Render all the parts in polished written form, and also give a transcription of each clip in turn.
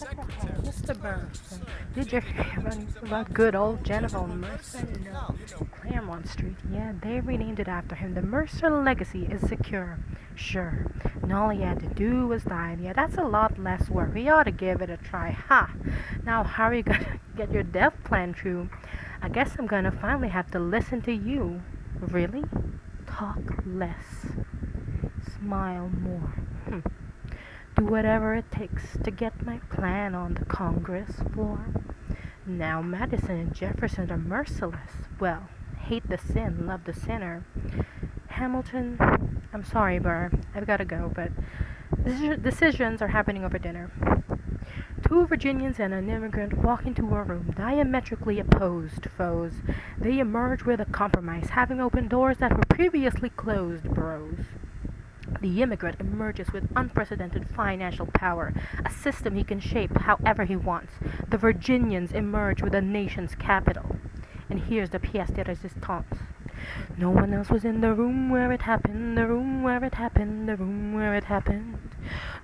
Mr. Burns, did you hear about good old General Mercer? No. Claremont Street, yeah, they renamed it after him. The Mercer legacy is secure, sure. And all he had to do was die. Yeah, that's a lot less work. We ought to give it a try. Ha! Now, how are you gonna get your death plan through? I guess I'm gonna finally have to listen to you. Really? Talk less. Smile more. Do whatever it takes to get my plan on the Congress floor. Now Madison and Jefferson are merciless. Well, hate the sin, love the sinner. Hamilton, I'm sorry, Burr, I've got to go, but decisions are happening over dinner. Two Virginians and an immigrant walk into a room, diametrically opposed foes. They emerge with a compromise, having opened doors that were previously closed, bros. The immigrant emerges with unprecedented financial power, a system he can shape however he wants. The Virginians emerge with the nation's capital. And here's the pièce de résistance. No one else was in the room where it happened, the room where it happened, the room where it happened.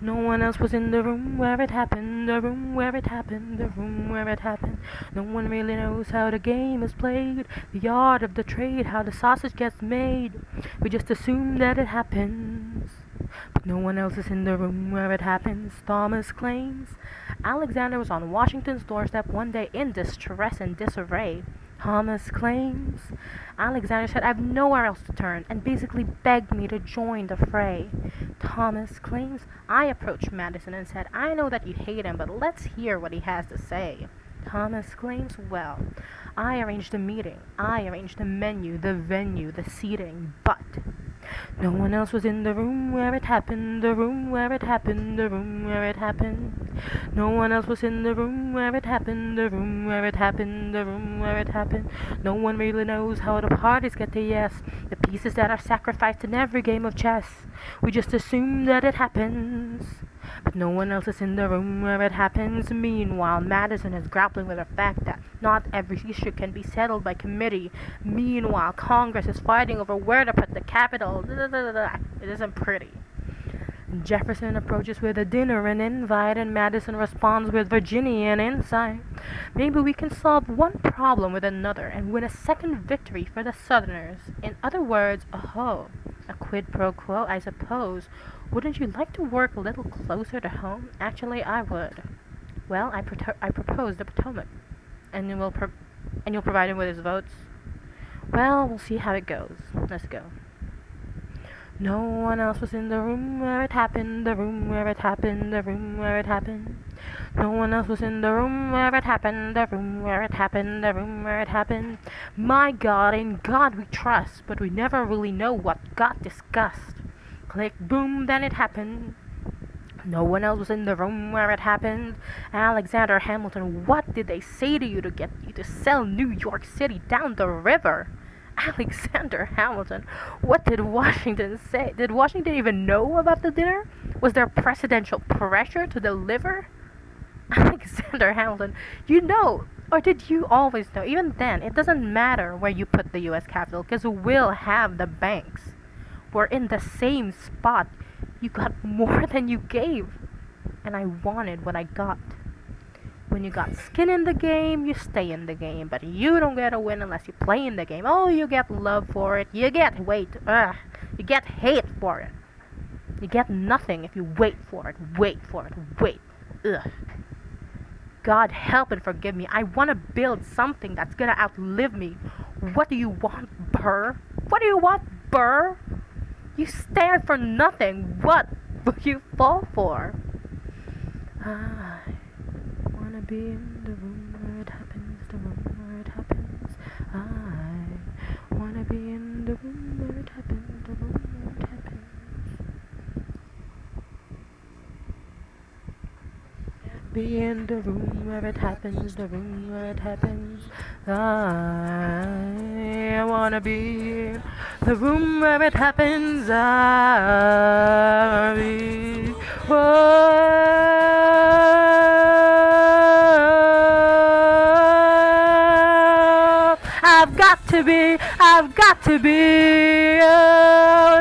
No one else was in the room where it happened, the room where it happened, the room where it happened. No one really knows how the game is played, the art of the trade, how the sausage gets made. We just assume that it happens. But no one else is in the room where it happens, Thomas claims. Alexander was on Washington's doorstep one day in distress and disarray. Thomas claims. Alexander said, I've nowhere else to turn, and basically begged me to join the fray. Thomas claims. I approached Madison and said, I know that you hate him, but let's hear what he has to say. Thomas claims, well, I arranged the meeting, I arranged the menu, the venue, the seating, but no one else was in the room where it happened, the room where it happened, the room where it happened. No one else was in the room where it happened, the room where it happened, the room where it happened. No one really knows how the parties get to yes, the pieces that are sacrificed in every game of chess. We just assume that it happens. But no one else is in the room where it happens. Meanwhile, Madison is grappling with the fact that not every issue can be settled by committee. Meanwhile, Congress is fighting over where to put the capital. It isn't pretty. Jefferson approaches with a dinner and invite, and Madison responds with Virginian insight. Maybe we can solve one problem with another and win a second victory for the Southerners. In other words, a quid pro quo, I suppose. Wouldn't you like to work a little closer to home? Actually, I would. Well, I propose the Potomac, and you'll provide him with his votes. Well, we'll see how it goes. Let's go. No one else was in the room where it happened, the room where it happened, the room where it happened. No one else was in the room where it happened, the room where it happened, the room where it happened. My God, in God we trust, but we never really know what got discussed. Click, boom, then it happened. No one else was in the room where it happened. Alexander Hamilton, what did they say to you to get you to sell New York City down the river? Alexander Hamilton, what did Washington say? Did Washington even know about the dinner? Was there presidential pressure to deliver? Alexander Hamilton, you know, or did you always know? Even then, it doesn't matter where you put the U.S. Capitol, because we'll have the banks. We're in the same spot. You got more than you gave, and I wanted what I got. When you got skin in the game, you stay in the game, but you don't get a win unless you play in the game. Oh, you get love for it, you get you get hate for it. You get nothing if you wait for it. Ugh. God help and forgive me. I want to build something that's gonna outlive me. What do you want, Burr? What do you want, Burr? You stand for nothing. What will you fall for? I wanna be in the room where it happens, the room where it happens. I wanna be in the room where it happens, the room where it happens. Be in the room where it happens, the room where it happens. I wanna be in the room where it happens. I be I've got to be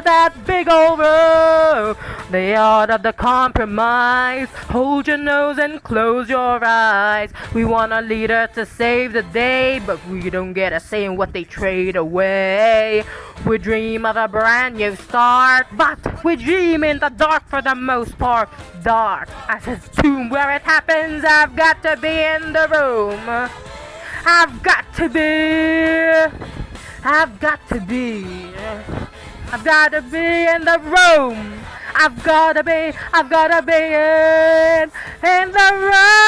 that big old road The art of the compromise. Hold your nose and close your eyes. We want a leader to save the day, but we don't get a say in what they trade away. We dream of a brand new start, but we dream in the dark for the most part. Dark as a tomb where it happens. I've got to be in the room. I've got to be. I've got to be in the room. I've gotta be in the room.